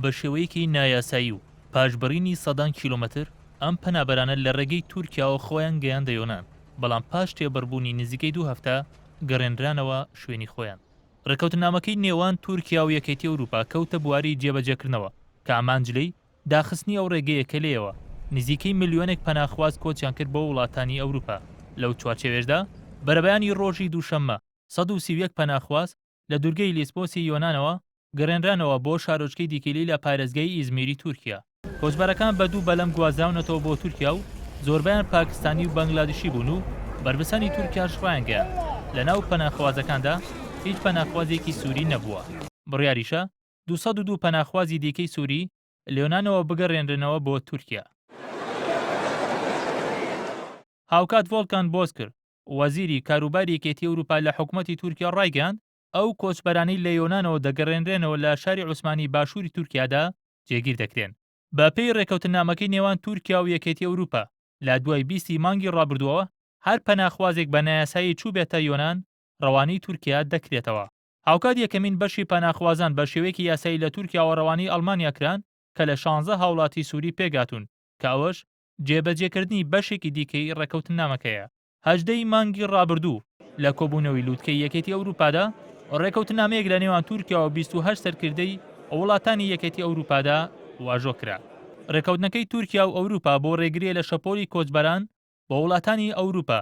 بە شێوەیەکی نایاسایی و پاشبڕینی سەدان کیلۆمەتر ئەم پەنابەرانە لە ڕێگەی تورکیا و خۆیان گەیاندە یۆنان، بەڵام پاش تێبەربوونی نزیکەی 2 هەفتە گەڕێنرانەوە شوێنی خۆیان. ڕێکەوتنامەکەی نێوان تورکیا و یەکێتی ئەوروپا کەوتە بواری جێبەجێکردنەوە کە ئامانجلەی داخستنی ئەو ڕێگەیە کە لێەوە نزیکەی ملیۆنێک پەناخواز کۆچیان کرد بۆ وڵاتانی ئەوروپا. لەو چوارچێوێژدا بەرەبەیانی ڕۆژی دووشەممە 131 پەناخواز لە دوورگەی لیسبۆسی یۆنانەوە گەڕێنرانەوە بۆ شارۆچکەی دیکەلی لە پارێزگای ئیزمیری تورکیا. کۆچبەرەکان بە دوو بەلەم گوازراونەتەوە بۆ تورکیا و زۆربیان پاکستانی و بەنگلادیشی بوون و بربەسانی تورکیاش ڕایانگەیان. لە ناو پەناخوازەکاندا هیچ پەناخوازێکی سووری نەبووە. بڕیاریشە 202 پەناخوازی دیکەی سووری لە یۆنانەوە بگەڕێنرنەوە بۆ تورکیا. هاوکات ڤۆڵکان بۆزکر وەزیری کاروباری یەکێتی ئەوروپا لە حکوومەتی تورکیا ڕایگەیاند ئەو کۆچبەرانەی لە یۆنانەوە دەگەڕێنرێنەوە لە شاری عوسمانی باشووری تورکیادا جێگیر دەکرێن. بە پێی ڕێکەوتنامەکەی نێوان تورکیا و یەکێتی ئەوروپا لە دوای 20 مانگی ڕابردووەوە هەر پەناخوازێک بە نایاسایی چوو بێتە یۆنان ڕەوانەی تورکیا دەکرێتەوە. هاوکات یەکەمین بەشی پەناخوازان بە شێوەیەکی یاسایی لە تورکیاوە ڕەوانەی ئەڵمانیا کران کە لە 16 هاوڵاتی سووری پێگاتون کە ئەوەش جێبەجێکردنی بەشێکی دیکەی ڕێکەوتنامەکەیە. 18 مانگی ڕابردوو لە کۆبوونەوەی لووتکەی یەکێتی ئەوروپادا ڕێکەوتنامەیەک لە نێوان تورکیا و 28 سەرکردەی وڵاتانی یەکێتی ئەوروپادا واژۆ کرا. ڕێکەوتنەکەی تورکیا و ئەوروپا بۆ ڕێگریە لە شەپۆلی کۆچبەران بە وڵاتانی ئەوروپا.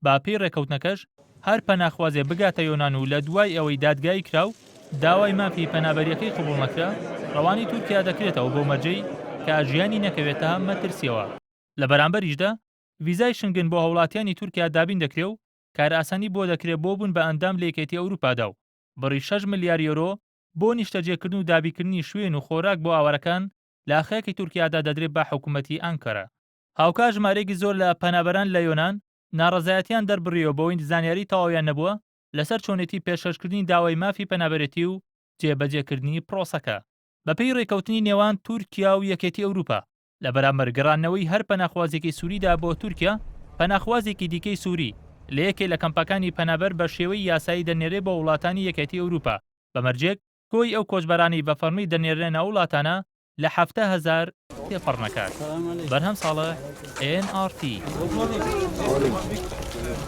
با پێی ڕێکەوتنەکەش هەر پەناخوازێ بگاتە یۆنان و لە دوای ئەوەی دادگایی کراو داوای مافی پەنابەریەکەی قبوڵ نەکرا ڕەوانی تورکیا دەکرێتەوە بۆ مەرجەی کە ژیانی نەکەوێتە مەترسیەوە. لە بەرامبەریشدا ڤیزای شنگن بۆ هەوڵاتیانی تورکیا دابین دەکرێ و کار ئاسانی بۆ دەکرێت بۆ بوون بە ئەندام لە یەکێتی ئەوروپادا و بڕی 6 ملیار یۆرۆ بۆ نیشتەجێکردن و دابینکردنی شوێن و خۆراک بۆ ئاوارەکان لە ئاخەیەکی تورکیادا دەدرێت بە حکوومەتی ئەنکەرە. هاوکات ژمارەیەکی زۆر لە پەنابەران لە یۆنان ناڕەزایەتیان دەربڕیەوە بەوەی زانیاری تەواویان نەبووە لەسەر چۆنێتی پێشکەشکردنی داوای مافی پەنابەرێتی و جێبەجێکردنی پرۆسەکە. بەپێی ڕێکەوتنی نێوان تورکیا و یەکێتی ئەوروپا لە بەرامبەر گەڕانەوەی هەر پەناخوازێکی سووریدا بۆ تورکیا پەناخوازێکی دیکەی سووری لە یەکێ لە کەمپەکانی پەنابەر بە شێوەی یاسایی دەنێرێ بۆ وڵاتانی یەکێتی ئەوروپا بەمەرجێک کۆی ئەو کۆچبەرانی بە فەرمی دەنێرێنە وڵاتانە لە 7,000 تێپەڕ نەکات. بەرهەم ساڵح NRT